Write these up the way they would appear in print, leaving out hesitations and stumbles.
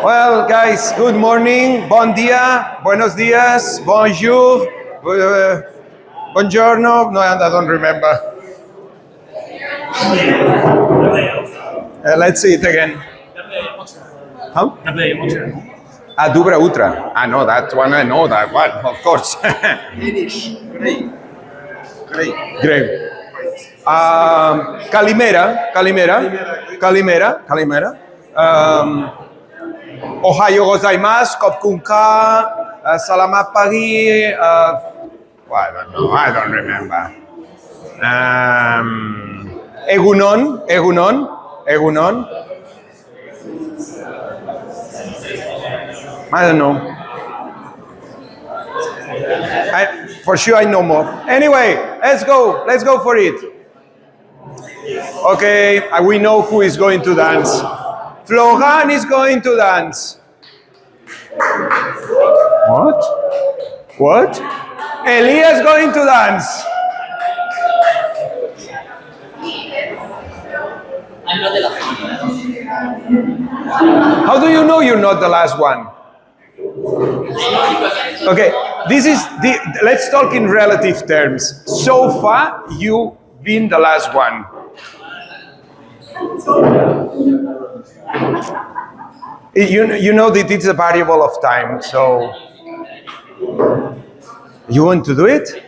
Well, guys, good morning, bon dia, buenos dias, bonjour, buongiorno. No, I don't remember. Let's see it again. How? Dubra Utra. No, that one, I know that one, of course. Finish. Great. Great. Kalimera. Ohayo gozaimasu, kopkunka, salamat pagi. I don't remember. Egunon. I don't know. For sure I know more. Anyway, let's go for it. Okay, we know who is going to dance. Florian is going to dance. What? Elias is going to dance. I'm not the last one. How do you know you're not the last one? Okay, let's talk in relative terms. So far, you've been the last one. You know that it's a variable of time, so you want to do it?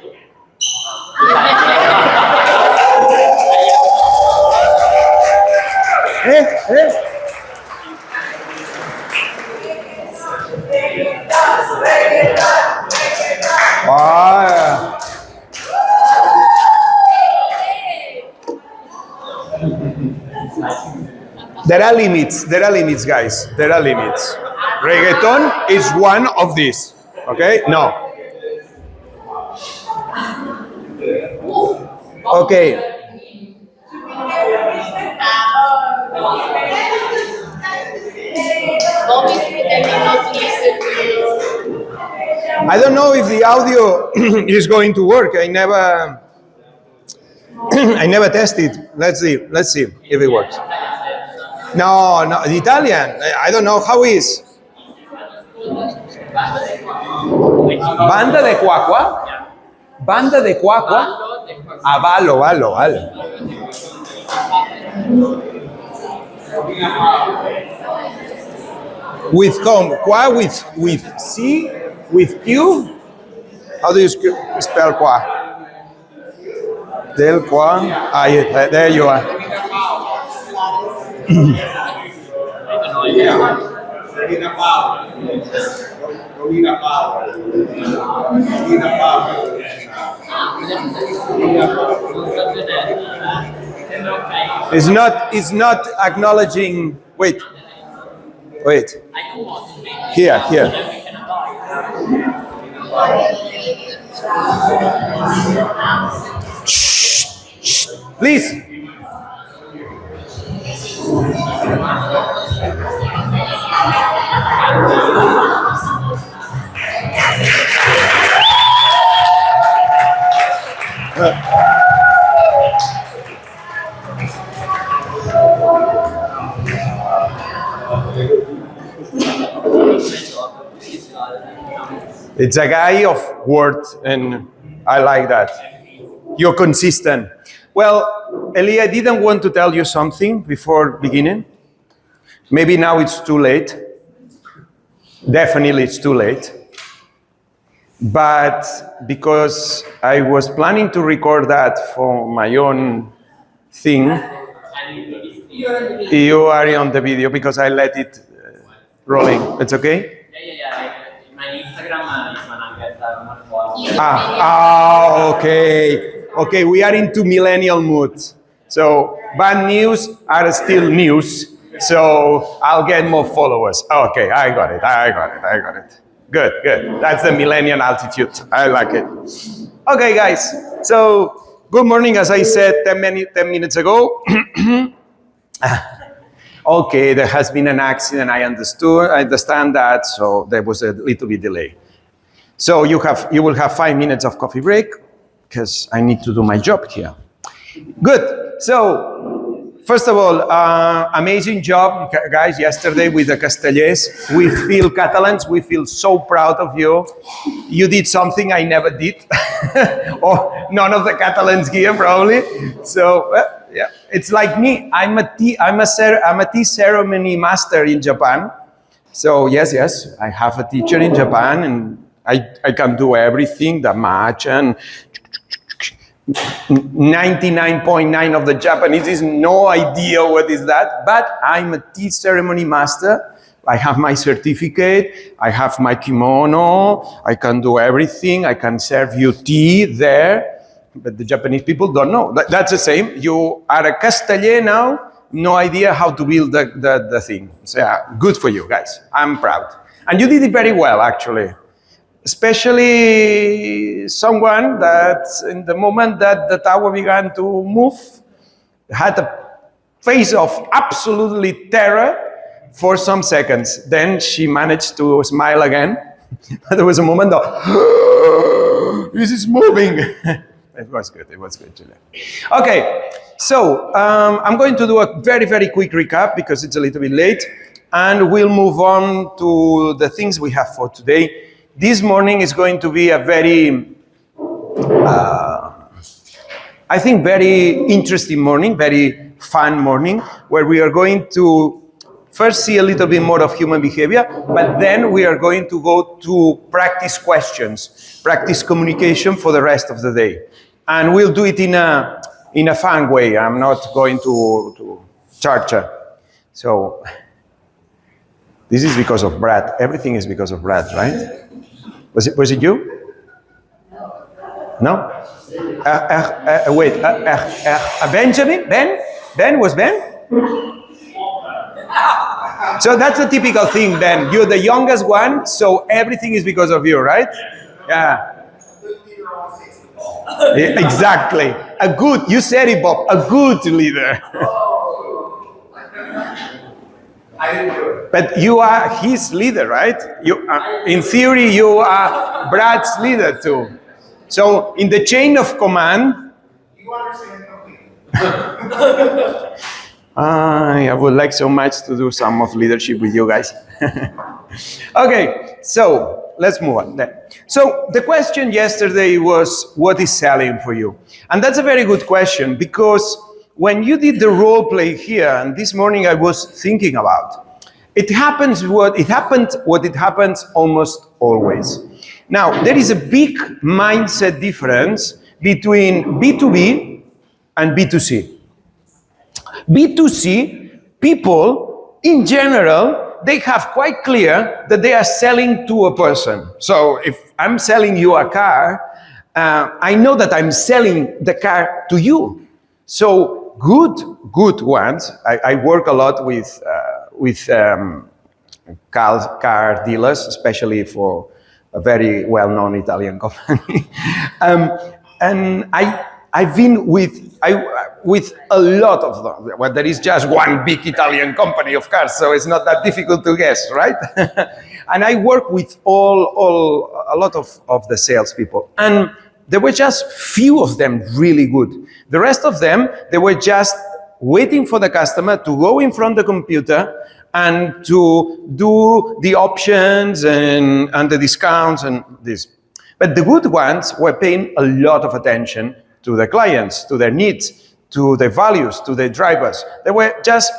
There are limits, guys. There are limits. Reggaeton is one of these. Okay? No. Okay. I don't know if the audio is going to work. I never tested. Let's see if it works. No, the Italian. I don't know how is. Banda de Cuacua. Valo. With qua with C, with Q. How do you spell qua? Del qua. Yeah, there you are. It's not acknowledging. Wait. Here. Shh. Please. It's a guy of word, and I like that. You're consistent. Well, Eli, I didn't want to tell you something before beginning. Maybe now it's too late. Definitely it's too late. But because I was planning to record that for my own thing, you are on the video because I let it rolling. It's okay? Yeah. My Instagram is Okay, we are into millennial mood. So bad news are still news. So I'll get more followers. Okay, I got it. Good. That's the millennial altitude. I like it. Okay, guys. So good morning, as I said 10 minutes ago. Okay, there has been an accident. I understand that. So there was a little bit delay. So you will have 5 minutes of coffee break because I need to do my job here. Good. So First of all, amazing job, guys, yesterday with the Castellers. We feel Catalans, we feel so proud of you. You did something I never did, or none of the Catalans here probably. So, yeah, it's like me. I'm a tea ceremony master in Japan. So yes, I have a teacher in Japan, and I can do everything, the match, and 99.9 of the Japanese is no idea what is that, but I'm a tea ceremony master. I have my certificate, I have my kimono, I can do everything, I can serve you tea there, but the Japanese people don't know. That's the same. You are a Casteller now, no idea how to build the thing. So yeah, good for you guys. I'm proud. And you did it very well, actually. Especially someone that in the moment that the tower began to move had a face of absolutely terror for some seconds. Then she managed to smile again. There was a moment of, this is moving. It was good, Julia. Okay, so I'm going to do a very, very quick recap because it's a little bit late, and we'll move on to the things we have for today. This morning is going to be a very, I think, very interesting morning, very fun morning, where we are going to first see a little bit more of human behavior, but then we are going to go to practice questions, practice communication for the rest of the day. And we'll do it in a fun way. I'm not going to torture. So, this is because of Brad. Everything is because of Brad, right? Was it you? No? Wait, Benjamin? Ben? Was Ben? So that's a typical thing, Ben. You're the youngest one, so everything is because of you, right? Yeah. Exactly. You said it, Bob, a good leader. I didn't do it. But you are his leader, right? In theory, you are Brad's leader too. So in the chain of command, You understand completely. I would like so much to do some of leadership with you guys. Okay, so let's move on then. So the question yesterday was, what is selling for you? And that's a very good question, because when you did the role play here, and this morning I was thinking about, it happens what it happens almost always. Now, there is a big mindset difference between B2B and B2C. B2C, people, in general, they have quite clear that they are selling to a person. So if I'm selling you a car, I know that I'm selling the car to you. So good ones. I work a lot with car dealers, especially for a very well-known Italian company. And I've been with a lot of them. Well, there is just one big Italian company of cars, so it's not that difficult to guess, right? And I work with a lot of the salespeople. And there were just few of them really good. The rest of them, they were just waiting for the customer to go in front of the computer and to do the options and the discounts and this. But the good ones were paying a lot of attention to the clients, to their needs, to their values, to their drivers. There were just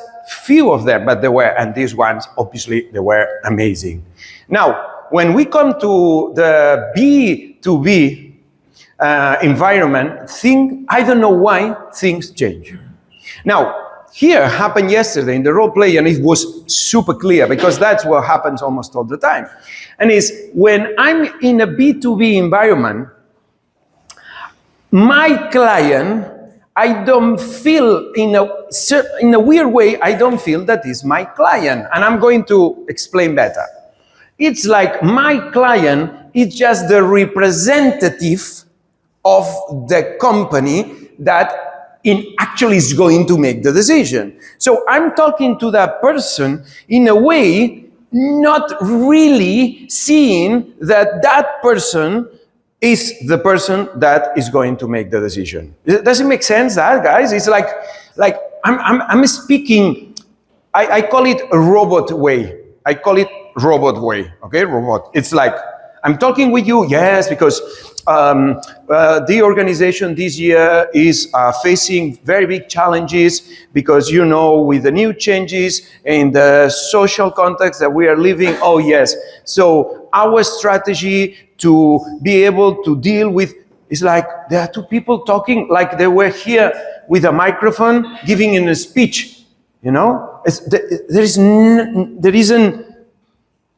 few of them, but there were, and these ones, obviously, they were amazing. Now, when we come to the B2B environment, I don't know why things change. Now, here happened yesterday in the role play, and it was super clear because that's what happens almost all the time. And is when I'm in a B2B environment, my client, I don't feel in a weird way, I don't feel that is my client. And I'm going to explain better. It's like my client is just the representative of the company that actually is going to make the decision. So I'm talking to that person in a way, not really seeing that person is the person that is going to make the decision. Does it make sense, that, guys? It's like I'm speaking, I call it a robot way. I call it robot way, okay, robot. It's like, I'm talking with you, yes, because the organization this year is facing very big challenges because, you know, with the new changes in the social context that we are living, oh yes. So our strategy to be able to deal with, it's like there are two people talking like they were here with a microphone giving in a speech, you know?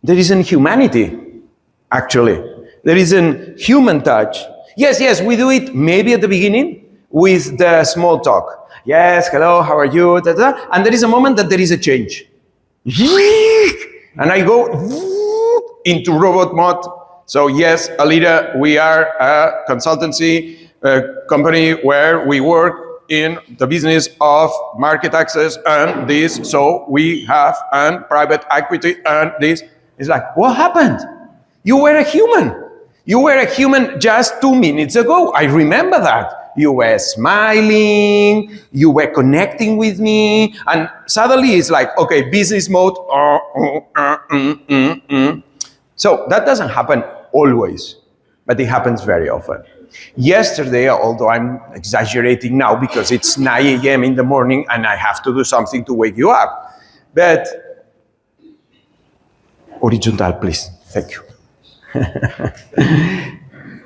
There isn't humanity. Actually, there isn't human touch. Yes, we do it maybe at the beginning with the small talk. Yes, hello, how are you? Da, da. And there is a moment that there is a change. And I go into robot mode. So yes, Alida, we are a consultancy company where we work in the business of market access and this. So we have and private equity and this. It's like, what happened? You were a human. You were a human just 2 minutes ago. I remember that. You were smiling, you were connecting with me, and suddenly it's like, okay, business mode. So that doesn't happen always, but it happens very often. Yesterday, although I'm exaggerating now because it's 9 a.m. in the morning and I have to do something to wake you up, but horizontal, please. Thank you.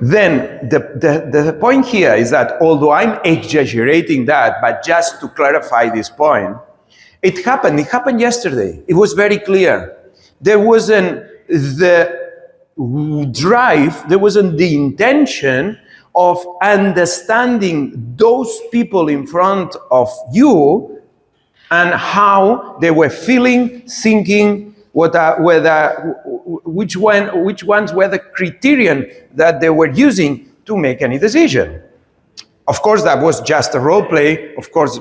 Then the point here is that although I'm exaggerating that, but just to clarify this point, it happened yesterday. It was very clear. There wasn't the drive, there wasn't the intention of understanding those people in front of you and how they were feeling, thinking, which ones were the criterion that they were using to make any decision. Of course, that was just a role play. Of course,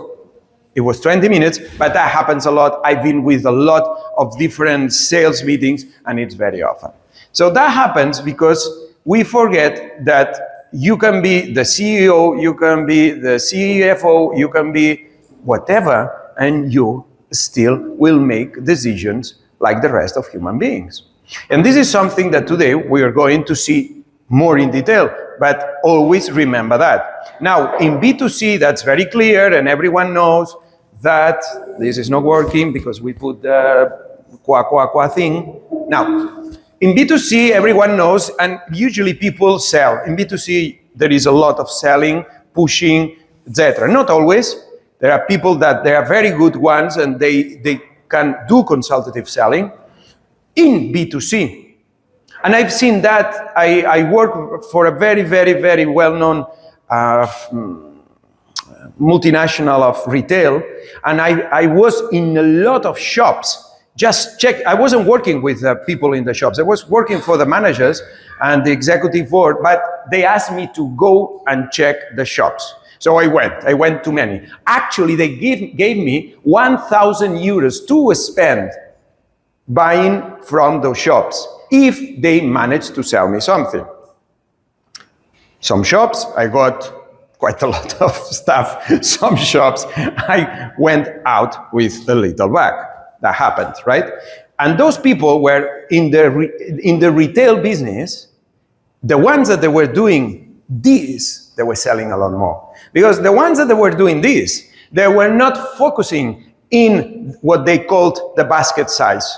it was 20 minutes, but that happens a lot. I've been with a lot of different sales meetings, and it's very often. So that happens because we forget that you can be the CEO, you can be the CFO, you can be whatever, and you still will make decisions like the rest of human beings. And this is something that today we are going to see more in detail, but always remember that. Now, in B2C, that's very clear, and everyone knows that this is not working because we put the thing. Now, in B2C, everyone knows, and usually people sell. In B2C, there is a lot of selling, pushing, etc. Not always. There are people that they are very good ones, and they can do consultative selling in B2C. And I've seen that. I work for a very, very, very well-known multinational of retail, and I was in a lot of shops. Just check. I wasn't working with people in the shops. I was working for the managers and the executive board, but they asked me to go and check the shops. So I went to many. Actually, they gave me 1,000 euros to spend buying from those shops if they managed to sell me something. Some shops, I got quite a lot of stuff. Some shops, I went out with a little bag. That happened, right? And those people were in the retail business. The ones that they were doing this, they were selling a lot more. Because the ones that they were doing this, they were not focusing in what they called the basket size.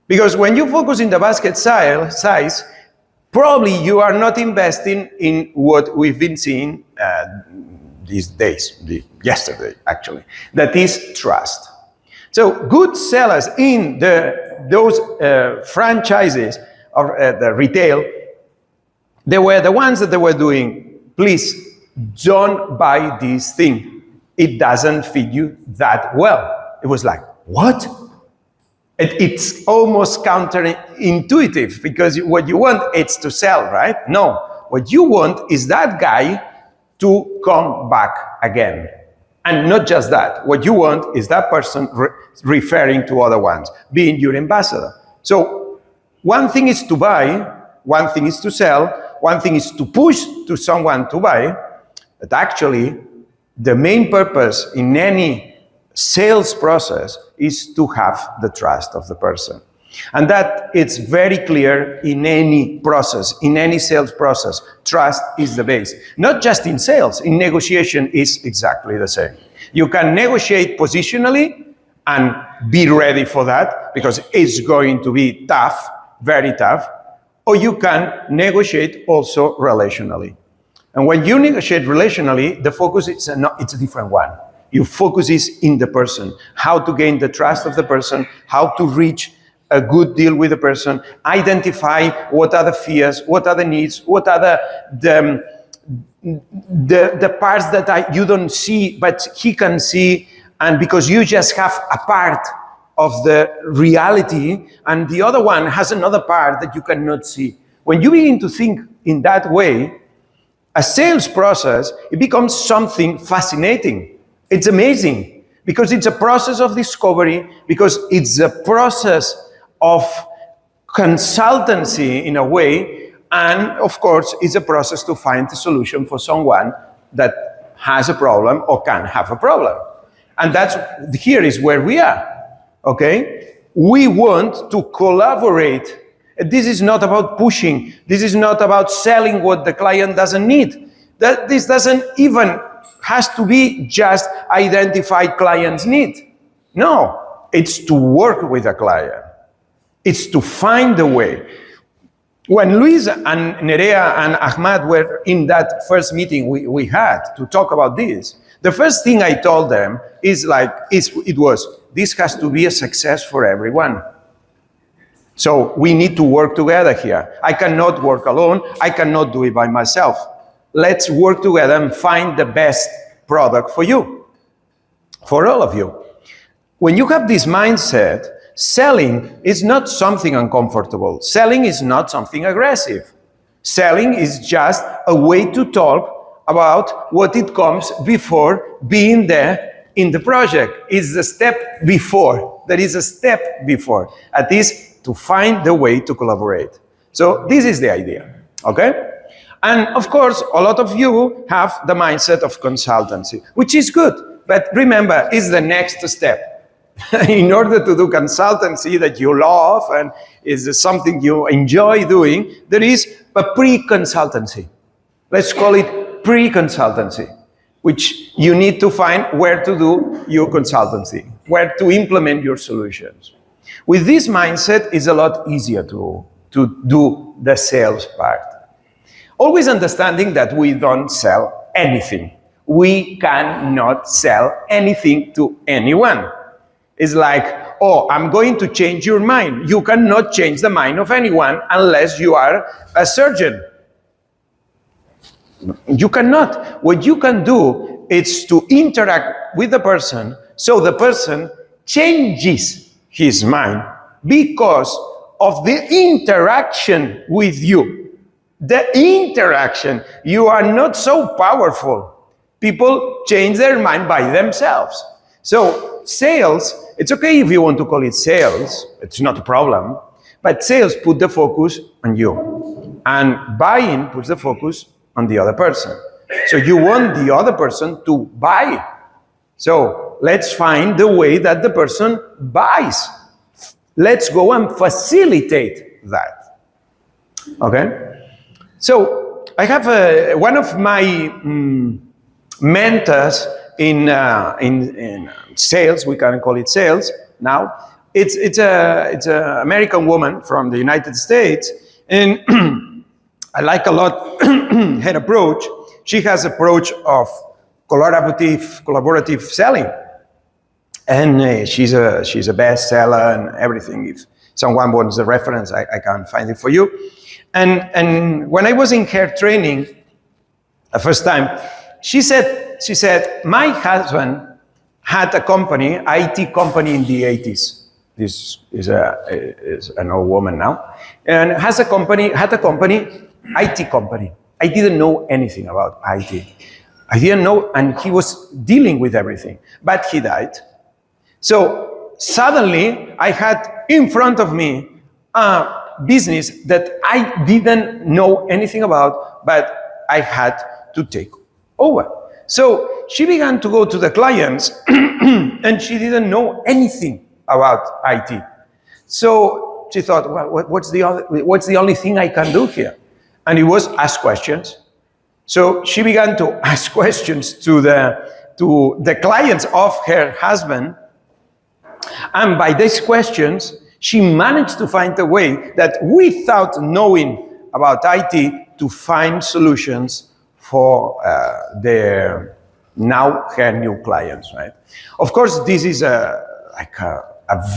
Because when you focus in the basket size, probably you are not investing in what we've been seeing these days, yesterday actually, that is trust. So good sellers in those franchises of the retail, they were the ones that they were doing, please don't buy this thing. It doesn't fit you that well. It was like, what? It's almost counterintuitive because what you want is to sell, right? No, what you want is that guy to come back again. And not just that, what you want is that person referring to other ones, being your ambassador. So one thing is to buy, one thing is to sell, one thing is to push to someone to buy, but actually the main purpose in any sales process is to have the trust of the person. And that it's very clear in any process, in any sales process. Trust is the base. Not just in sales, in negotiation is exactly the same. You can negotiate positionally and be ready for that because it's going to be tough, very tough, or you can negotiate also relationally. And when you negotiate relationally, the focus is it's a different one. Your focus is in the person, how to gain the trust of the person, how to reach a good deal with the person, identify what are the fears, what are the needs, what are the parts that you don't see, but he can see, and because you just have a part of the reality, and the other one has another part that you cannot see. When you begin to think in that way, a sales process, it becomes something fascinating. It's amazing, because it's a process of discovery, because it's a process of consultancy in a way, and of course, it's a process to find a solution for someone that has a problem or can have a problem. And here is where we are, okay? We want to collaborate. This is not about pushing. This is not about selling what the client doesn't need. This doesn't even has to be just identify client's need. No, it's to work with a client. It's to find a way. When Luis and Nerea and Ahmad were in that first meeting we had to talk about this, the first thing I told them is this has to be a success for everyone. So we need to work together here. I cannot work alone. I cannot do it by myself. Let's work together and find the best product for you, for all of you. When you have this mindset, selling is not something uncomfortable. Selling is not something aggressive. Selling is just a way to talk about what it comes before being there in the project. It's the step before. There is a step before. At least to find the way to collaborate. So this is the idea, okay? And of course, a lot of you have the mindset of consultancy, which is good. But remember, it's the next step. In order to do consultancy that you love and is something you enjoy doing, there is a pre-consultancy. Let's call it pre-consultancy, which you need to find where to do your consultancy, where to implement your solutions. With this mindset, it's a lot easier to do the sales part. Always understanding that we don't sell anything. We cannot sell anything to anyone. It's like, oh, I'm going to change your mind. You cannot change the mind of anyone unless you are a surgeon. You cannot. What you can do is to interact with the person so the person changes his mind because of the interaction with you. The interaction. You are not so powerful. People change their mind by themselves. So sales, it's okay if you want to call it sales, it's not a problem, but sales put the focus on you. And buying puts the focus on the other person. So you want the other person to buy. So let's find the way that the person buys. Let's go and facilitate that. Okay? So I have one of my mentors in sales, we can call it sales now. It's a American woman from the United States, and I like a lot her approach. She has approach of collaborative selling, and she's a bestseller and everything. If someone wants the reference, I can find it for you. And when I was in her training the first time, she said, my husband had a company, IT company in the 80s. This is an old woman now. And had a company, IT company. I didn't know anything about IT. I didn't know, and he was dealing with everything. But he died. So suddenly, I had in front of me a business that I didn't know anything about, but I had to take over. So she began to go to the clients and she didn't know anything about IT. So she thought, well, what's the only thing I can do here? And it was ask questions. So she began to ask questions to the clients of her husband. And by these questions, she managed to find a way that without knowing about IT to find solutions for her new clients, right? Of course, this is a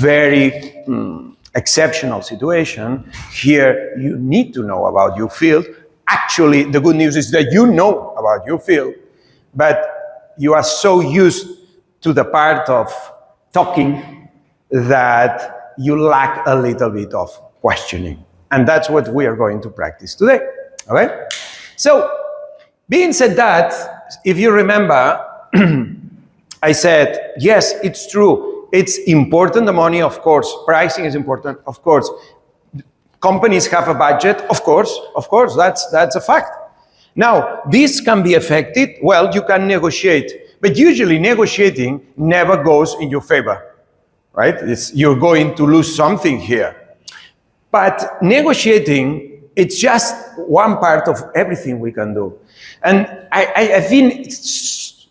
very exceptional situation. Here, you need to know about your field. Actually, the good news is that you know about your field, but you are so used to the part of talking that you lack a little bit of questioning. And that's what we are going to practice today, okay? So, being said that, if you remember, I said, yes, it's true. It's important, the money, of course. Pricing is important, of course. Companies have a budget, of course, that's a fact. Now, this can be affected. Well, you can negotiate, but usually negotiating never goes in your favor, right? You're going to lose something here. But negotiating, it's just one part of everything we can do. And I've been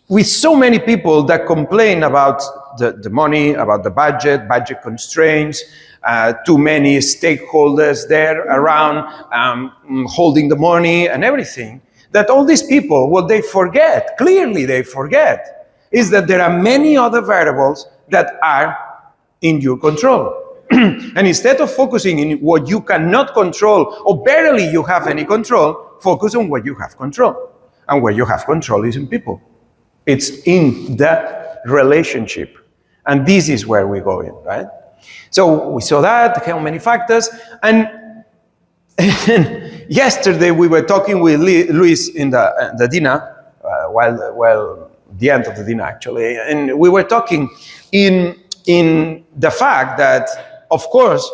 with so many people that complain about the money, about the budget constraints, too many stakeholders there around holding the money and everything, that all these people, what they forget, clearly they forget, is that there are many other variables that are in your control. And instead of focusing on what you cannot control, or barely you have any control, focus on what you have control. And where you have control is in people. It's in the relationship. And this is where we go in, right? So we saw that, how many factors. And yesterday we were talking with Luis in the dinner, while the end of the dinner actually, and we were talking in the fact that, of course,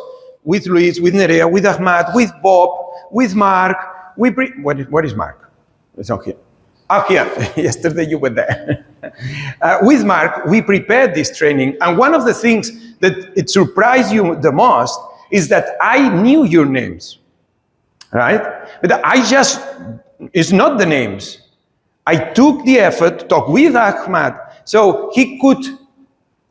with Luis, with Nerea, with Ahmad, with Bob, with Mark, what is Mark? It's not here. Oh, here. Yesterday you were there. With Mark, we prepared this training, and one of the things that it surprised you the most is that I knew your names, right? But it's not the names. I took the effort to talk with Ahmad so he could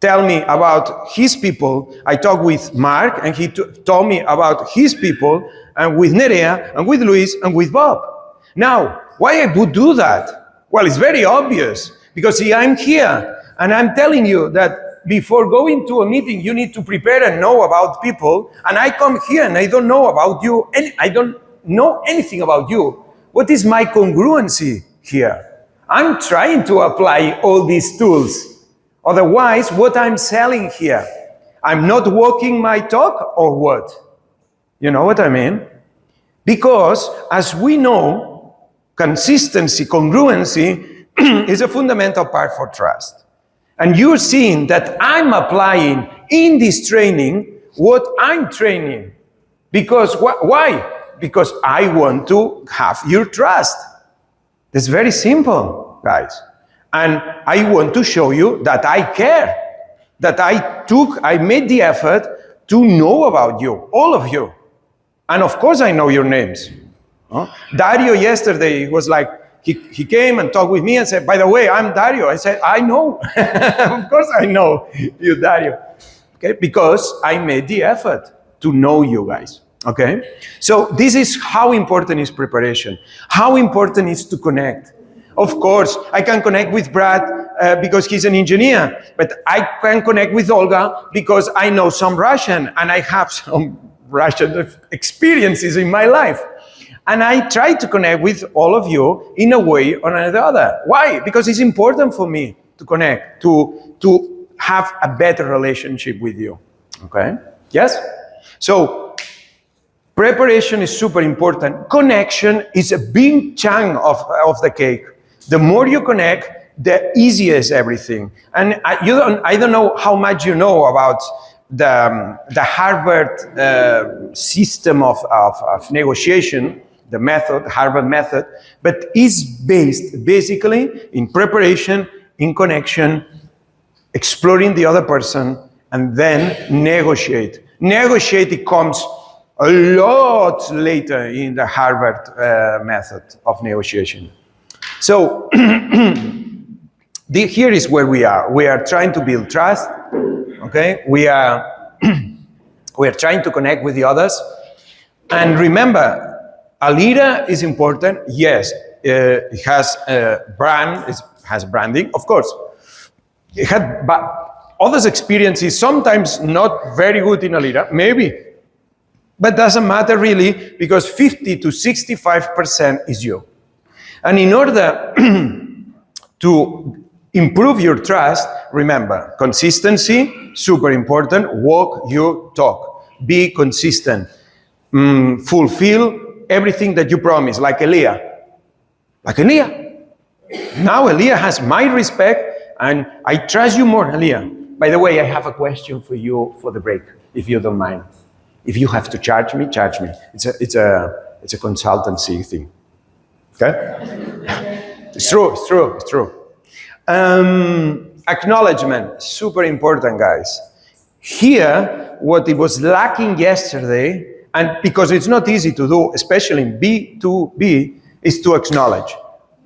tell me about his people. I talked with Mark and he told me about his people, and with Nerea and with Luis and with Bob. Now, why I would do that? Well, it's very obvious, because I'm here and I'm telling you that before going to a meeting, you need to prepare and know about people, and I come here and I don't know about you, and I don't know anything about you. What is my congruency here? I'm trying to apply all these tools. Otherwise, what I'm selling here, I'm not walking my talk, or what? You know what I mean? Because, as we know, consistency, congruency is a fundamental part for trust. And you're seeing that I'm applying in this training what I'm training. Because why? Because I want to have your trust. It's very simple, guys. And I want to show you that I care, that I made the effort to know about you, all of you. And of course I know your names. Dario yesterday was like, he came and talked with me and said, by the way, I'm Dario. I said, I know. Of course I know you, Dario. Okay, because I made the effort to know you guys. Okay? So this is how important is preparation. How important is to connect. Of course, I can connect with Brad because he's an engineer, but I can connect with Olga because I know some Russian and I have some Russian experiences in my life. And I try to connect with all of you in a way or another. Why? Because it's important for me to connect, to have a better relationship with you. Okay? Yes? So, preparation is super important. Connection is a big chunk of the cake. The more you connect, the easier is everything. And I don't know how much you know about the Harvard system of negotiation, the Harvard method, but is based basically in preparation in connection, exploring the other person, and then negotiate. Negotiate comes a lot later in the Harvard method of negotiation. So here is where we are. We are trying to build trust. Okay, we are trying to connect with the others. And remember, a leader is important. Yes, it has brand, it has branding, of course. It had, but others' experiences sometimes not very good in a leader, maybe. But doesn't matter really, because 50 to 65% is you. And in order to improve your trust, remember, consistency, super important. Walk your talk. Be consistent. Fulfill everything that you promise, like Elia. Like Elia. Now Elia has my respect, and I trust you more, Elia. By the way, I have a question for you for the break, if you don't mind. If you have to charge me, charge me. It's a consultancy thing. Okay? It's true. Acknowledgement, super important, guys. Here, what it was lacking yesterday, and because it's not easy to do, especially in B2B, is to acknowledge.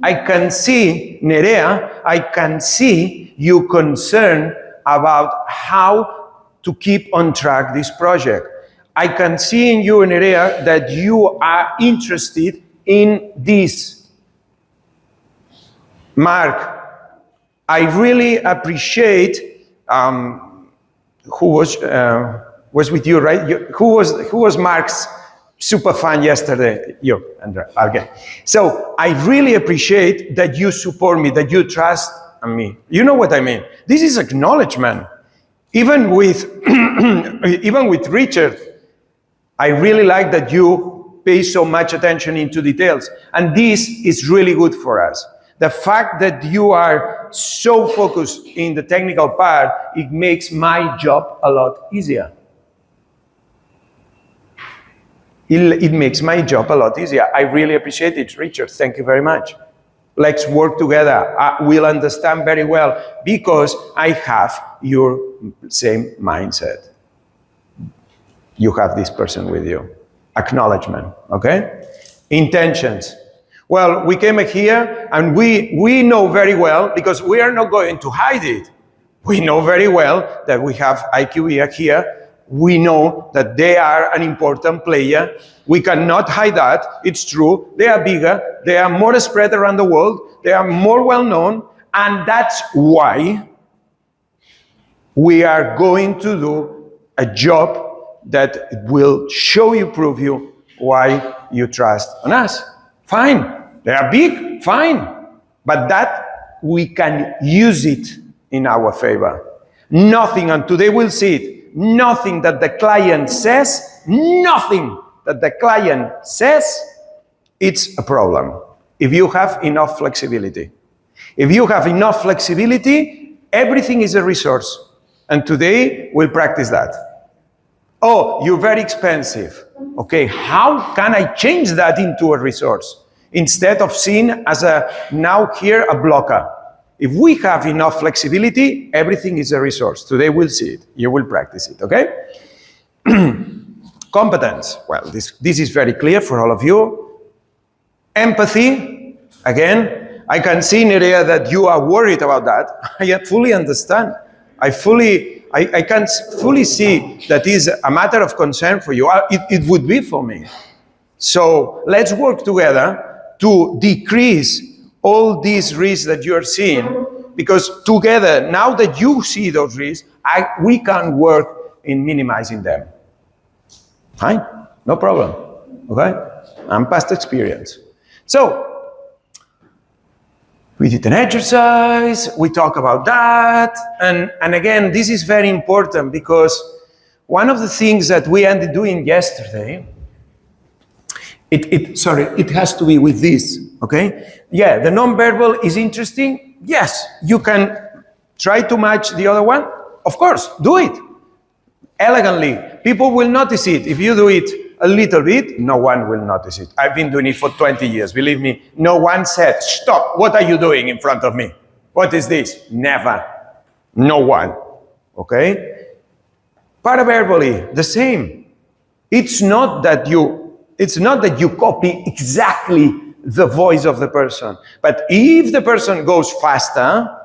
I can see, Nerea, I can see you concerned about how to keep on track this project. I can see in you, Nerea, that you are interested in this. Mark, I really appreciate, who was with you, right? Who was Mark's super fan yesterday? You, Andrea. Okay. So I really appreciate that you support me, that you trust me. You know what I mean? This is acknowledgement. Even with Richard, I really like that you pay so much attention into details. And this is really good for us. The fact that you are so focused in the technical part, it makes my job a lot easier. It makes my job a lot easier. I really appreciate it, Richard. Thank you very much. Let's work together. We'll understand very well because I have your same mindset. You have this person with you. Acknowledgement, okay? Intentions. Well, we came here and we know very well, because we are not going to hide it. We know very well that we have IQVIA here. We know that they are an important player. We cannot hide that. It's true. They are bigger. They are more spread around the world. They are more well known. And that's why we are going to do a job that will show you, prove you why you trust on us. Fine. They are big. Fine. But that we can use it in our favor. Nothing, and today we'll see it, nothing that the client says, it's a problem. If you have enough flexibility. If you have enough flexibility, everything is a resource. And today we'll practice that. Oh, you're very expensive. Okay, how can I change that into a resource? Instead of seeing as now here a blocker. If we have enough flexibility, everything is a resource. Today we'll see it. You will practice it, okay? Competence. Well, this is very clear for all of you. Empathy. Again, I can see, Nerea, that you are worried about that. I fully understand. I can fully see that is a matter of concern for you. It would be for me. So let's work together to decrease all these risks that you are seeing, because together, now that you see those risks, we can work in minimizing them. Fine, no problem, okay? I'm past experience. So, we did an exercise, we talk about that, and again, this is very important because one of the things that we ended doing yesterday, it has to be with this, okay? Yeah, the non-verbal is interesting. Yes, you can try to match the other one. Of course, do it elegantly. People will notice it. If you do it a little bit, no one will notice it. I've been doing it for 20 years. Believe me, no one said, stop, what are you doing in front of me? What is this? Never. No one. Okay? Paraverbally, the same. It's not that you copy exactly the voice of the person. But if the person goes faster,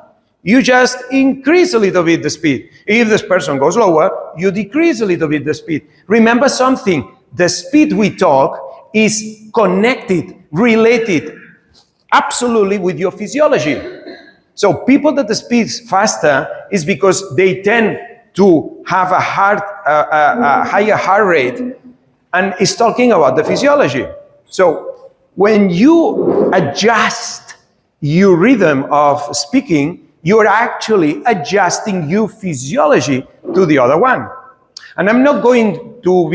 you just increase a little bit the speed. If this person goes lower, you decrease a little bit the speed. Remember something, the speed we talk is connected, related absolutely with your physiology. So people that speak faster is because they tend to have a higher heart rate, and it's talking about the physiology. So when you adjust your rhythm of speaking, you're actually adjusting your physiology to the other one. And I'm not going to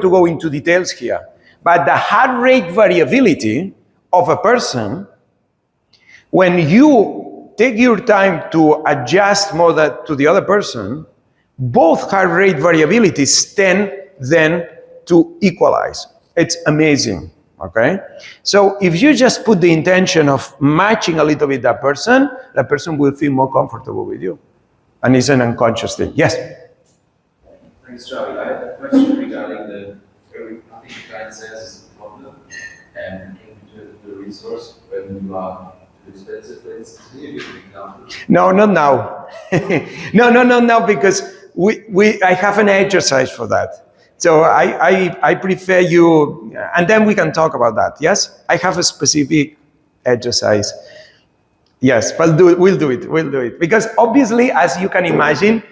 go into details here, but the heart rate variability of a person, when you take your time to adjust more to the other person, both heart rate variabilities tend then to equalize. It's amazing, okay? So if you just put the intention of matching a little bit that person will feel more comfortable with you. And it's an unconscious thing. Yes? Thanks, Charlie. I have a question regarding the, I think the client says is a problem and the resource when you are too expensive, for instance. Can you give an example? No, not now. No, because I have an exercise for that. So I prefer you, and then we can talk about that, yes? I have a specific exercise. Yes, we'll do it. Because obviously, as you can imagine,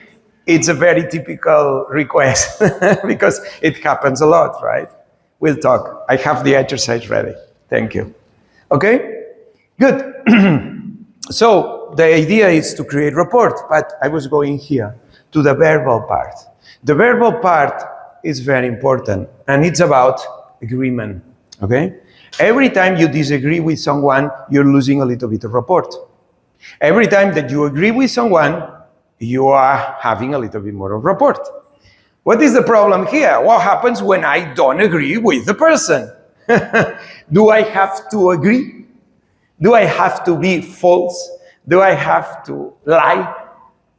it's a very typical request because it happens a lot, right? We'll talk. I have the exercise ready. Thank you. Okay? Good. So the idea is to create rapport, but I was going here to the verbal part. The verbal part is very important, and it's about agreement, okay? Every time you disagree with someone, you're losing a little bit of rapport. Every time that you agree with someone, you are having a little bit more of rapport. What is the problem here? What happens when I don't agree with the person? Do I have to agree? Do I have to be false? Do I have to lie?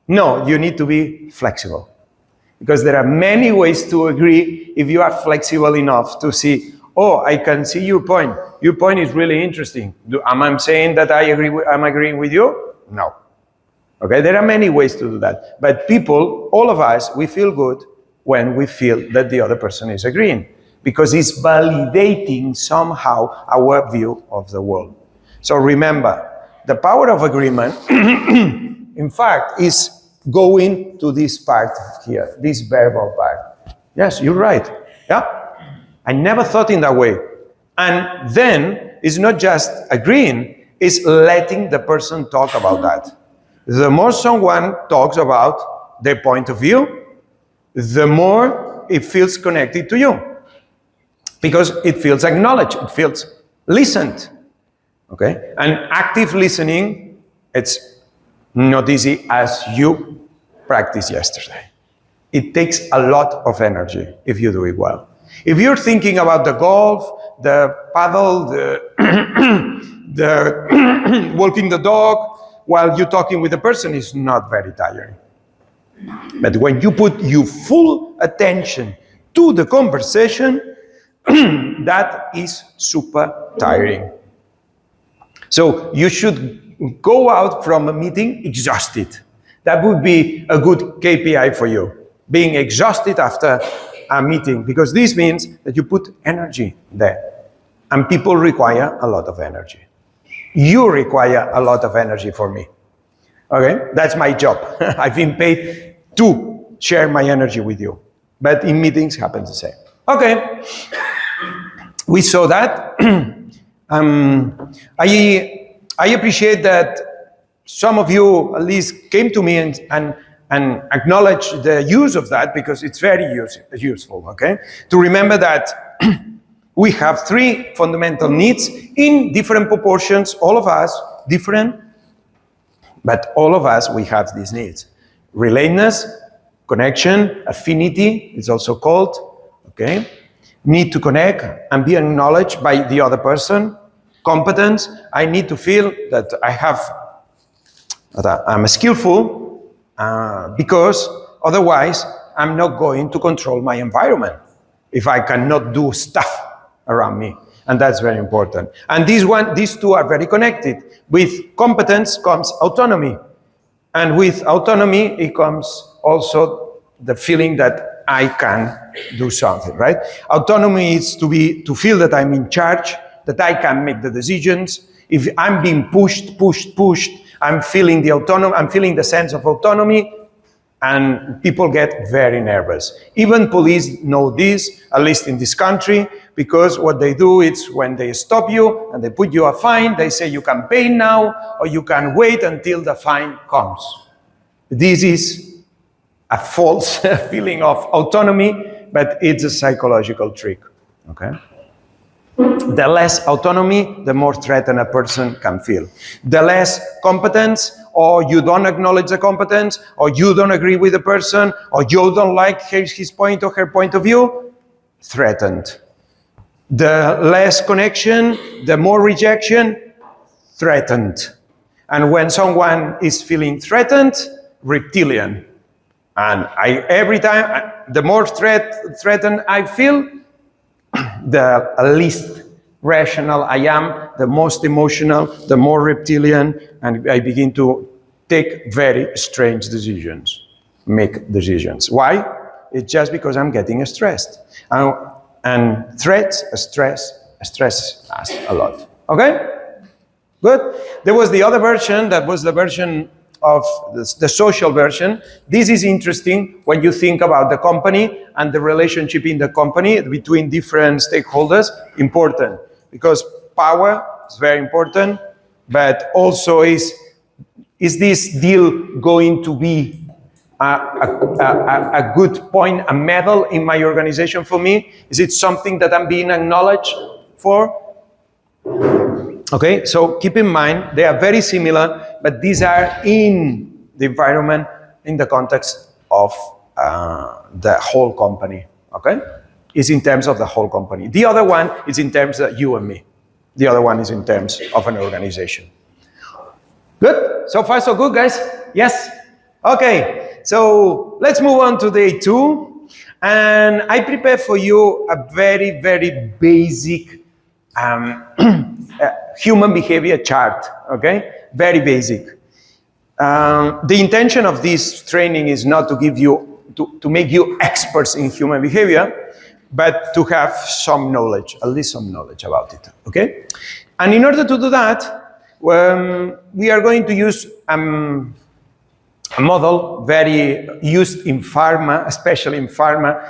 No, you need to be flexible. Because there are many ways to agree if you are flexible enough to see, oh, I can see your point. Your point is really interesting. Am I saying that I'm agreeing with you? No. Okay, there are many ways to do that. But people, all of us, we feel good when we feel that the other person is agreeing. Because it's validating somehow our view of the world. So remember, the power of agreement, in fact, is going to this part here, this verbal part. Yes, you're right. Yeah? I never thought in that way. And then it's not just agreeing, it's letting the person talk about that. The more someone talks about their point of view, the more it feels connected to you. Because it feels acknowledged, it feels listened. Okay? And active listening, it's not easy as you practiced yesterday. It takes a lot of energy if you do it well. If you're thinking about the golf, the paddle, the walking the dog, while you're talking with the person, it's not very tiring. But when you put your full attention to the conversation, that is super tiring. So you should go out from a meeting exhausted. That would be a good KPI for you, being exhausted after a meeting, because this means that you put energy there. And people require a lot of energy. You require a lot of energy for me. Okay? That's my job. I've been paid to share my energy with you. But in meetings, happens the same. Okay. We saw that. I appreciate that some of you at least came to me and acknowledged the use of that, because it's very useful, okay? To remember that we have three fundamental needs in different proportions, all of us different, but all of us, we have these needs. Relatedness, connection, affinity, it's also called, okay? Need to connect and be acknowledged by the other person. Competence, I need to feel that I have that I'm skillful because otherwise I'm not going to control my environment if I cannot do stuff around me. And that's very important. And these two are very connected. With competence comes autonomy. And with autonomy, it comes also the feeling that I can do something, right? Autonomy is to feel that I'm in charge, that I can make the decisions. If I'm being pushed, I'm feeling the sense of autonomy, and people get very nervous. Even police know this, at least in this country, because what they do is when they stop you and they put you a fine, they say you can pay now or you can wait until the fine comes. This is a false feeling of autonomy, but it's a psychological trick, okay? The less autonomy, the more threatened a person can feel. The less competence, or you don't acknowledge the competence, or you don't agree with the person, or you don't like his point or her point of view, threatened. The less connection, the more rejection, threatened. And when someone is feeling threatened, reptilian. And every time, the more threatened I feel, the least rational I am, the most emotional, the more reptilian, and I begin to take very strange decisions, make decisions. Why? It's just because I'm getting stressed. And stress us a lot. Okay? Good? There was the other version, that was the version of the social version. This is interesting when you think about the company and the relationship in the company between different stakeholders. Important, because power is very important, but also is this deal going to be a good point, a medal in my organization for me? Is it something that I'm being acknowledged for? Okay, so keep in mind, they are very similar, but these are in the environment, in the context of the whole company, okay? It's in terms of the whole company. The other one is in terms of you and me. The other one is in terms of an organization. Good? So far, so good, guys? Yes? Okay, so let's move on to day 2. And I prepared for you a very, very basic human behavior chart, okay? Very basic. The intention of this training is not to give you, to make you experts in human behavior, but to have some knowledge, at least some knowledge about it, okay? And in order to do that, we are going to use a model very used in pharma, especially in pharma.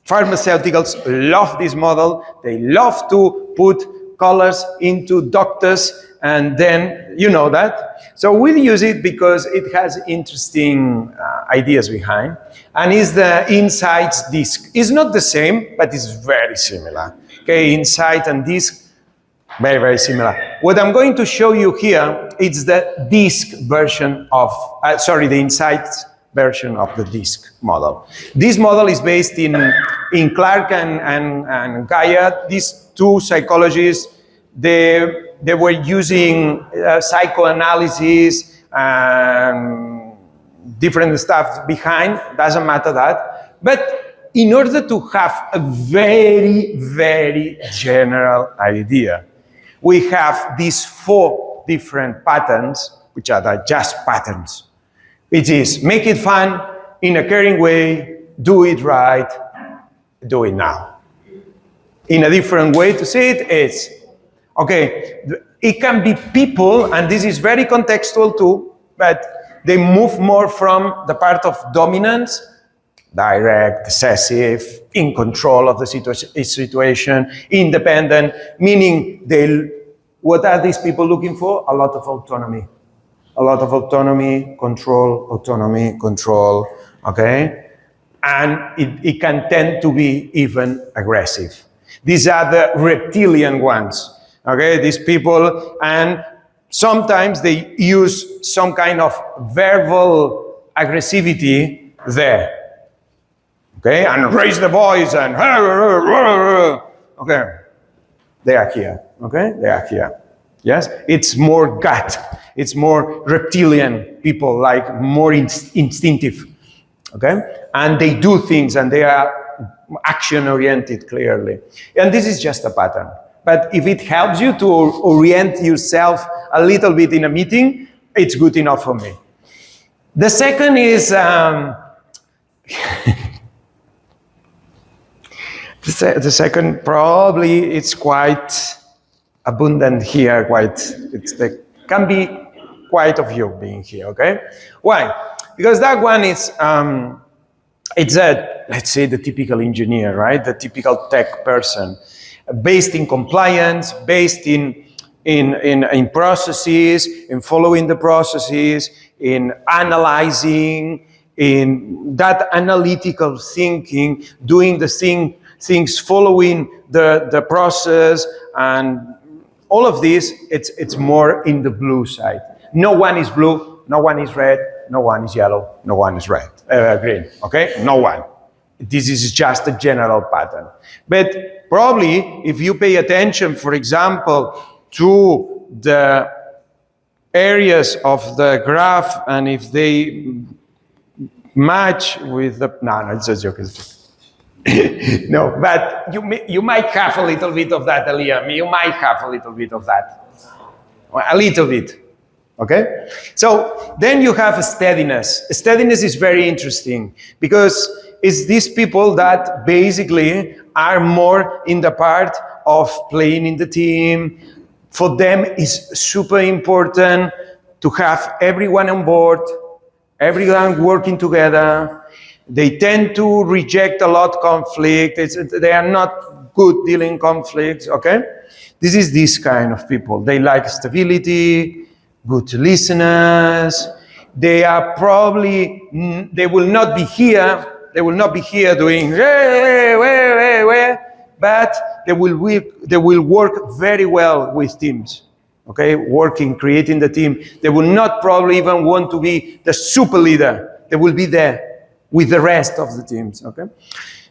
Pharmaceuticals love this model. They love to put colors into doctors, and then you know that. So we'll use it because it has interesting ideas behind, and is the insights disc. It's not the same, but it's very similar. Okay, insight and disc, very, very similar. What I'm going to show you here is the disc version of, the insights version of the disc model. This model is based in Clark and Gaia. These two psychologists, they were using psychoanalysis and different stuff behind, doesn't matter that. But in order to have a very, very general idea, we have these 4 different patterns, which are just patterns. It is make it fun, in a caring way, do it right, do it now. In a different way to say it is, okay, it can be people, and this is very contextual too, but they move more from the part of dominance, direct, decisive, in control of the situation, independent, meaning what are these people looking for? A lot of autonomy. A lot of autonomy, control, okay? And it can tend to be even aggressive. These are the reptilian ones, okay? These people, and sometimes they use some kind of verbal aggressivity there, okay? And raise the voice and, okay? They are here, okay? They are here. Yes, it's more gut. It's more reptilian people, like more instinctive. Okay, and they do things and they are action oriented clearly. And this is just a pattern. But if it helps you to orient yourself a little bit in a meeting, it's good enough for me. The second is the second probably it's quite abundant here. There can be quite a few being here. Okay, why? Because that one is it's let's say the typical engineer, right? The typical tech person, based in compliance, based in processes, in following the processes, in analyzing, in that analytical thinking, doing the things following the process, and all of this, it's more in the blue side. No one is blue, no one is red, no one is yellow, no one is green, okay? No one. This is just a general pattern. But probably if you pay attention, for example, to the areas of the graph, and if they match with the, no, it's a joke. No, but you might have a little bit of that, Liam. You might have a little bit of that. A little bit. Okay? So then you have steadiness. Steadiness is very interesting because it's these people that basically are more in the part of playing in the team. For them, it's super important to have everyone on board, everyone working together. They tend to reject a lot conflict. They are not good dealing conflicts, okay? This is this kind of people. They like stability, good listeners. They are probably, they will not be here doing, but they will work very well with teams, okay? Creating the team. They will not probably even want to be the super leader. They will be there with the rest of the teams, okay?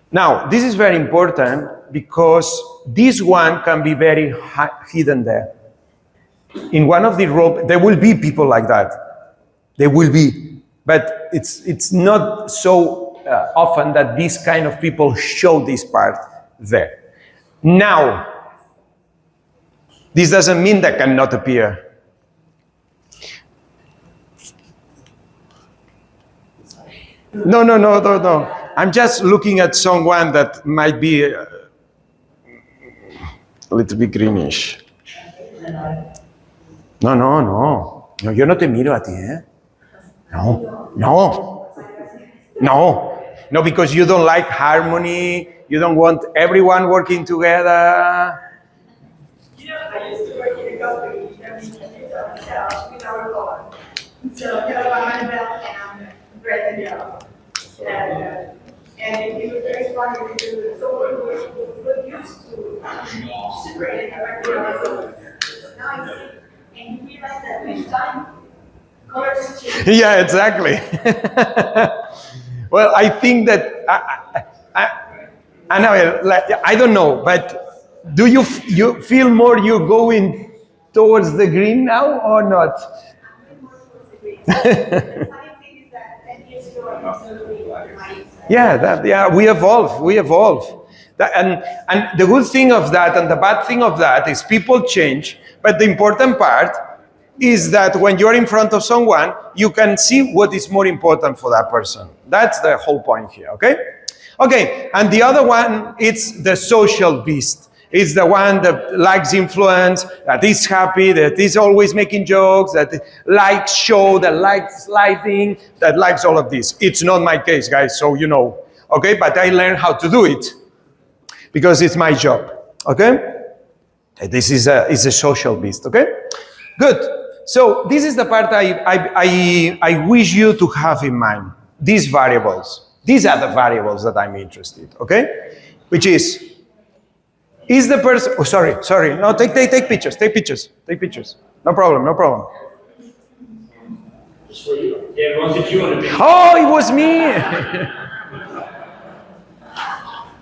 Now, this is very important because this one can be very hidden there. In one of the roles, there will be people like that. There will be. But it's not so often that these kind of people show this part there. Now, this doesn't mean that cannot appear. No. I'm just looking at someone that might be a little bit greenish. No, yo no te miro a ti, ¿eh? No, because you don't like harmony, you don't want everyone working together. You know, I used to work in a company, I mean, with our car. So, I'm a belt and I'm red and yellow. And it was very funny because so we're used to separating our now I see, and you realize that with time, colors change. Yeah, exactly. Well, I think that I don't know, but do you feel more you're going towards the green now or not? I'm more towards the green. The funny thing is that 10 years ago I was totally Yeah, we evolve. And the good thing of that and the bad thing of that is people change, but the important part is that when you're in front of someone, you can see what is more important for that person. That's the whole point here, okay? Okay, and the other one, it's the social beast. It's the one that likes influence, that is happy, that is always making jokes, that likes show, that likes lighting, that likes all of this. It's not my case, guys, so you know. Okay, but I learned how to do it because it's my job. Okay? This is a social beast, okay? Good. So this is the part I wish you to have in mind. These variables. These are the variables that I'm interested, okay? Which is the person, oh, sorry, no, take pictures. No problem. Yeah, everyone did you want to be? Oh, it was me!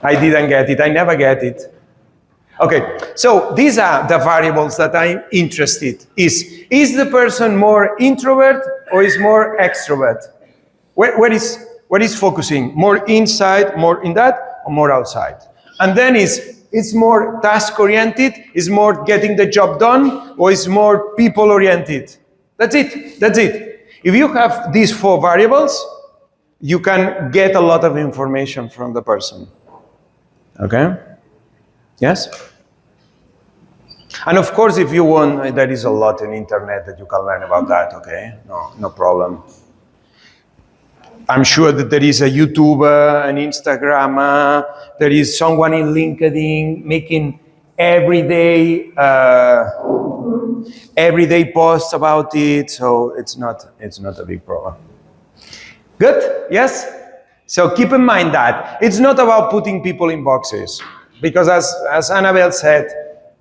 I didn't get it, I never get it. Okay, so these are the variables that I'm interested. Is the person more introvert or is more extrovert? Where is focusing? More inside, more in that, or more outside? And then it's more task oriented, is more getting the job done, or is more people oriented? That's it. That's it. If you have these 4 variables, you can get a lot of information from the person. Okay? Yes? And of course, if you want, there is a lot on internet that you can learn about that, okay? No problem. I'm sure that there is a YouTuber, an Instagrammer, there is someone in LinkedIn making everyday posts about it, so it's not a big problem. Good? Yes? So keep in mind that it's not about putting people in boxes, because as Annabelle said,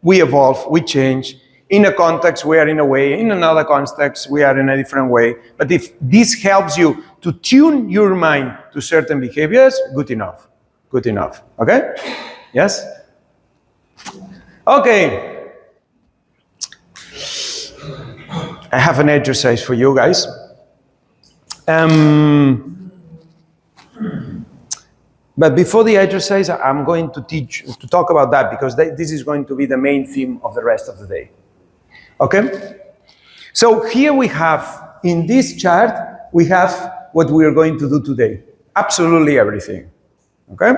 we evolve, we change. In a context, we are in a way. In another context, we are in a different way. But if this helps you to tune your mind to certain behaviors, good enough. Good enough. Okay? Yes? Okay. I have an exercise for you guys. But before the exercise, I'm going to talk about that, because this is going to be the main theme of the rest of the day. Okay? So here we have, in this chart, we have what we are going to do today. Absolutely everything. Okay?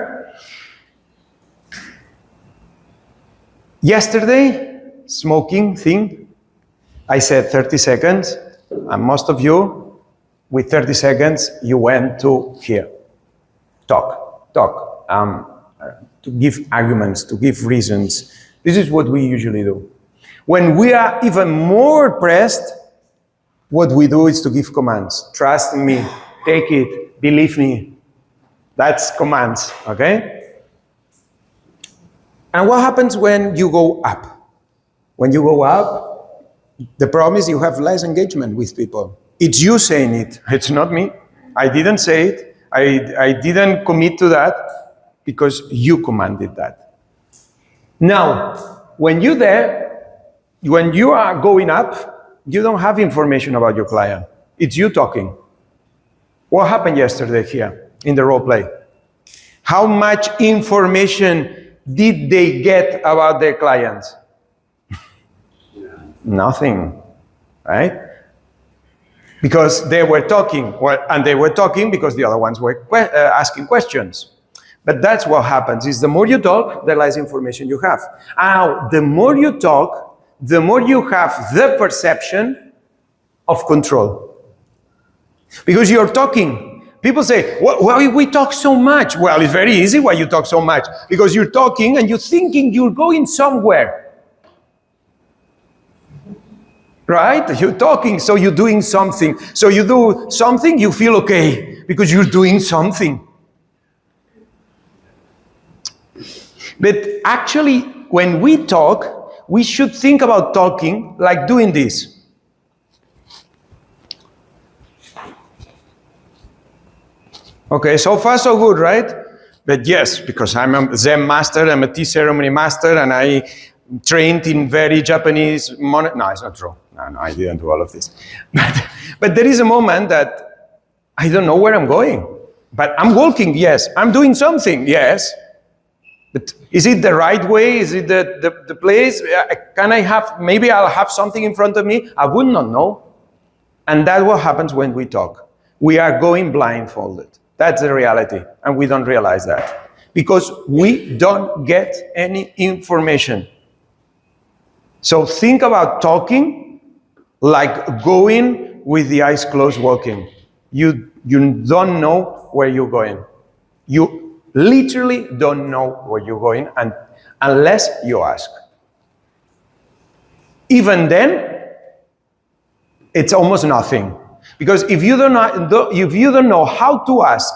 Yesterday, smoking thing, I said 30 seconds, and most of you, with 30 seconds, you went to here. Talk. To give arguments, to give reasons. This is what we usually do. When we are even more pressed, what we do is to give commands. Trust me, take it, believe me. That's commands, okay? And what happens when you go up? When you go up, the problem is you have less engagement with people. It's you saying it. It's not me. I didn't say it. I didn't commit to that because you commanded that. Now, when you are going up, you don't have information about your client. It's you talking. What happened yesterday here in the role play? How much information did they get about their clients? Nothing, right? Because they were talking, and they were talking because the other ones were asking questions. But that's what happens, is the more you talk, the less information you have. Now, the more you talk, the more you have the perception of control. Because you're talking. People say, why we talk so much? Well, it's very easy why you talk so much. Because you're talking and you're thinking you're going somewhere. Right? You're talking, so you're doing something. So you do something, you feel okay, because you're doing something. But actually, when we talk, we should think about talking like doing this. Okay, so far so good, right? But yes, because I'm a Zen master, I'm a tea ceremony master, and I trained in very Japanese no, it's not true. No, I didn't do all of this. But there is a moment that I don't know where I'm going. But I'm walking, yes. I'm doing something, yes. But is it the right way? Is it the place? Can I have, maybe I'll have something in front of me? I would not know. And that's what happens when we talk. We are going blindfolded. That's the reality. And we don't realize that. Because we don't get any information. So think about talking like going with the eyes closed walking. You don't know where you're going. You literally don't know where you're going unless you ask. Even then, it's almost nothing. Because if you don't know how to ask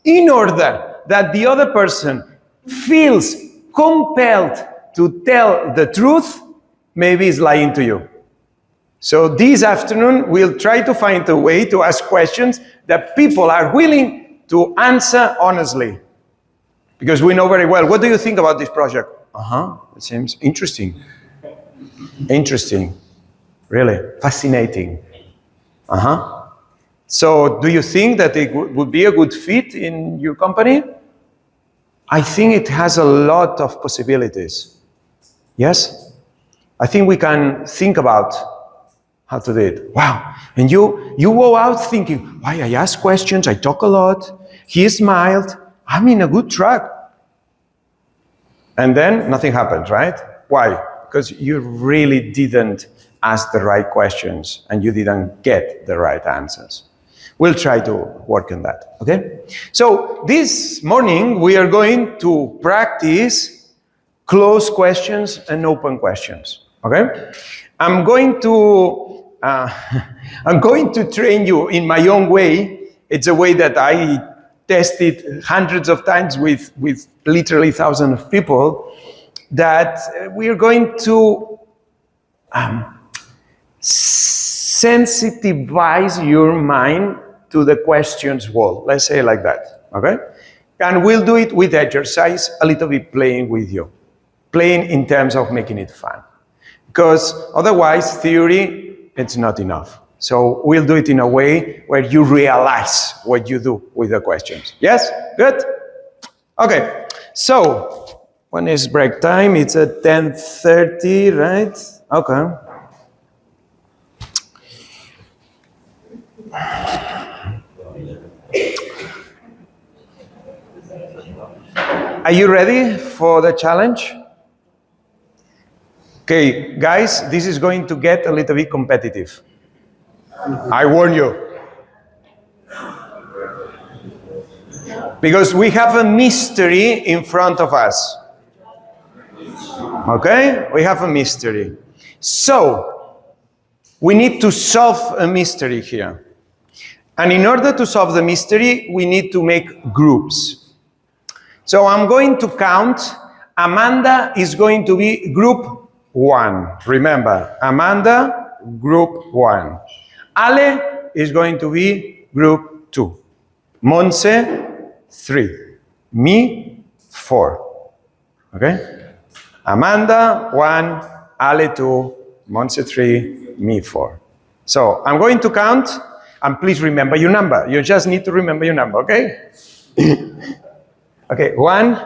in order that the other person feels compelled to tell the truth, maybe he's lying to you. So this afternoon, we'll try to find a way to ask questions that people are willing to answer honestly. Because we know very well, what do you think about this project? It seems interesting. Interesting. Really fascinating. So, do you think that it would be a good fit in your company? I think it has a lot of possibilities. Yes? I think we can think about how to do it. Wow. And you go out thinking, why I ask questions, I talk a lot, he smiled, I'm in a good track. And then nothing happens, right? Why? Because you really didn't ask the right questions and you didn't get the right answers. We'll try to work on that, okay? So this morning we are going to practice closed questions and open questions, okay? I'm going to train you in my own way. It's a way that I tested hundreds of times with literally thousands of people, that we are going to sensitivize your mind to the questions wall. Let's say it like that, okay? And we'll do it with exercise, a little bit playing with you. Playing in terms of making it fun. Because otherwise, theory, it's not enough. So we'll do it in a way where you realize what you do with the questions. Yes? Good? Okay. So, when is break time? It's at 10:30, right? Okay. Are you ready for the challenge? Okay, guys, this is going to get a little bit competitive. I warn you. Because we have a mystery in front of us. Okay? We have a mystery. So, we need to solve a mystery here. And in order to solve the mystery, we need to make groups. So I'm going to count. Amanda is going to be group 1. Remember, Amanda, group 1. Ale is going to be group 2. Monse, 3. Me, 4. Okay? Amanda, 1. Ale, 2. Monse, 3. Me, 4. So I'm going to count, and please remember your number. You just need to remember your number, okay? Okay, 1,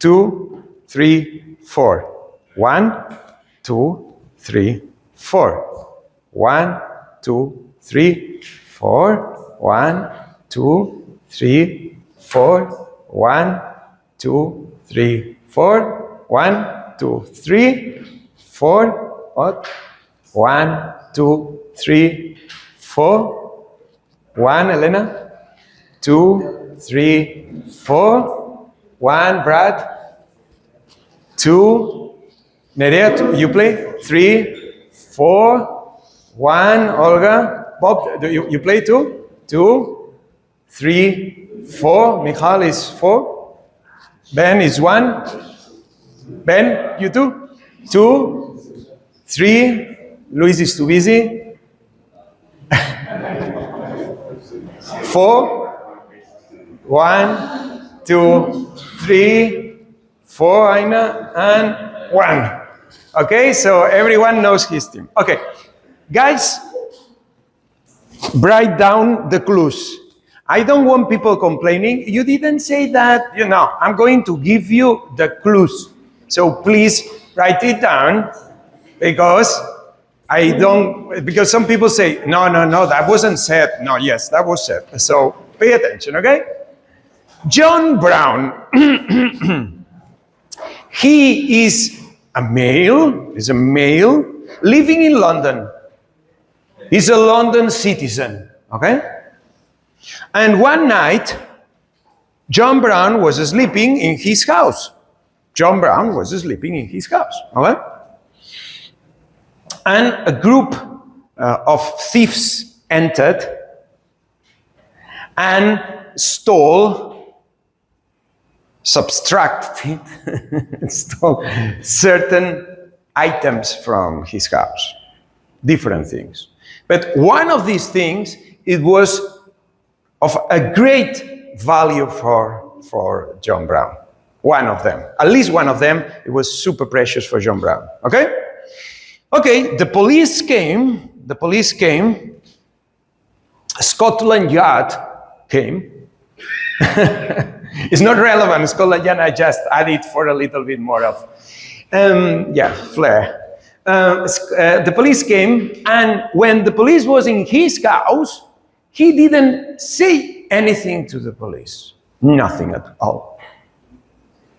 2, 3, 4. 1, 2, 3, 4. 1, 2, 3, 4. 1, 2, 3, 4. 1, 2, 3, 4. 1, 2, 3, 4. What? 1, 2, 3, 4. 1, Elena. 2, 3, 4. 1, Brad. 2, Nerea, you play? 3, 4. 1, Olga. Bob, do you play too? 2, 3, 4. Michal is 4. Ben is 1. Ben, you too? 2, 3. Luis is too busy. 4. 1, 2, 3, 4, Aina, and 1. Okay, so everyone knows his team. Okay, guys, write down the clues. I don't want people complaining. You didn't say that, I'm going to give you the clues. So please write it down, because because some people say, no, that wasn't said. No, yes, that was said. So pay attention, okay? John Brown, he is a male living in London. He's a London citizen, okay? And one night, John Brown was sleeping in his house. Okay? And a group of thieves entered and subtracted certain items from his house, different things. But one of these things, it was of a great value for John Brown. One of them. At least one of them, it was super precious for John Brown. Okay? Okay, the police came. Scotland Yard came. It's not relevant, Scotland Yard, I just added for a little bit more of, flair. The police came, and when the police was in his house, he didn't say anything to the police. Nothing at all.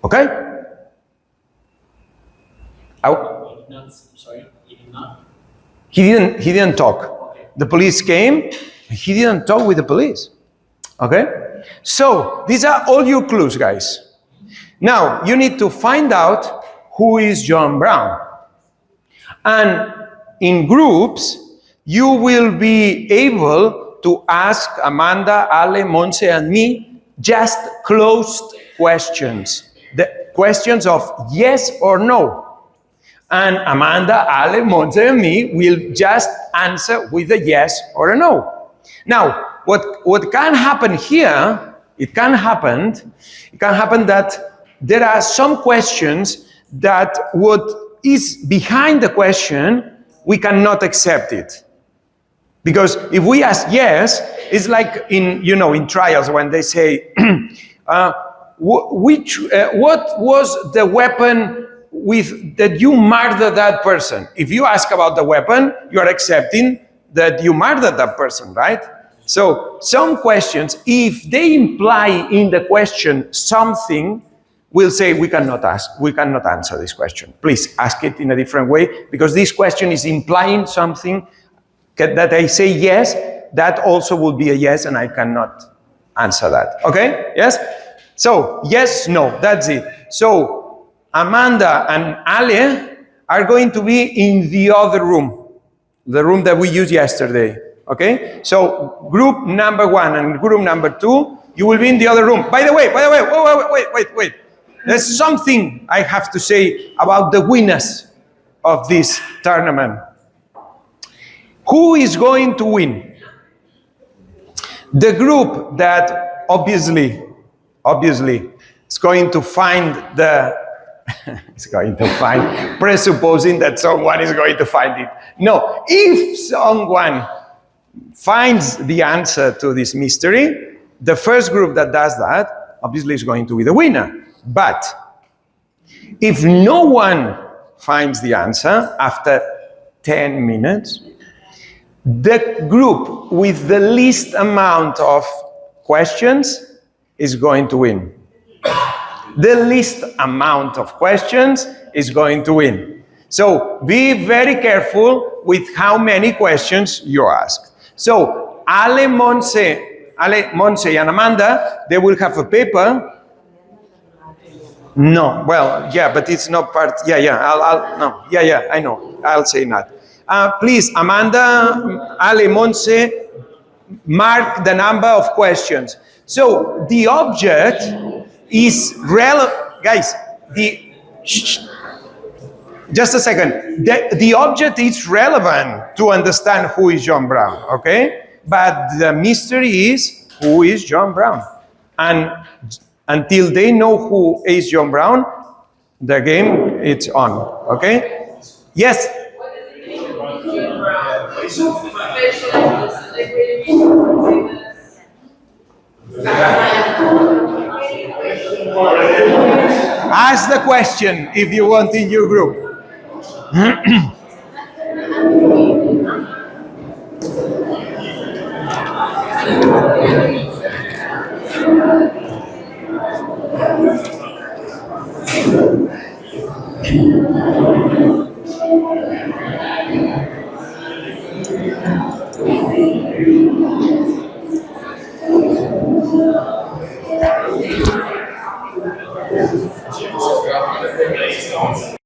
Okay? He didn't talk. Okay. The police came, he didn't talk with the police. Okay? So, these are all your clues, guys. Now, you need to find out who is John Brown. And in groups, you will be able to ask Amanda, Ale, Monse, and me just closed questions. The questions of yes or no. And Amanda, Ale, Monse, and me will just answer with a yes or a no. Now, what can happen here, it can happen that there are some questions that what is behind the question, we cannot accept it. Because if we ask yes, it's like in trials when they say, what was the weapon with that you murdered that person? If you ask about the weapon, you are accepting that you murdered that person, right? So some questions, if they imply in the question something, we'll say we cannot answer this question. Please ask it in a different way, because this question is implying something that I say yes, that also will be a yes, and I cannot answer that. Okay? Yes? So, yes, no, that's it. So, Amanda and Ale are going to be in the other room, the room that we used yesterday. Okay? So, group number 1 and group number 2, you will be in the other room. By the way, wait. There's something I have to say about the winners of this tournament. Who is going to win? The group that obviously is going to find presupposing that someone is going to find it. No, if someone finds the answer to this mystery, the first group that does that obviously is going to be the winner. But if no one finds the answer after 10 minutes, the group with the least amount of questions is going to win. The least amount of questions is going to win. So be very careful with how many questions you ask. So Ale, Monse, and Amanda, they will have a paper. No, well, yeah, but it's not part. I know. I'll say not. Please, Amanda, Ale, Monse, mark the number of questions. So the object is relevant, guys. Just a second. The object is relevant to understand who is John Brown, okay? But the mystery is who is John Brown, and until they know who is John Brown, the game it's on, okay? Yes. Ask the question if you want in your group.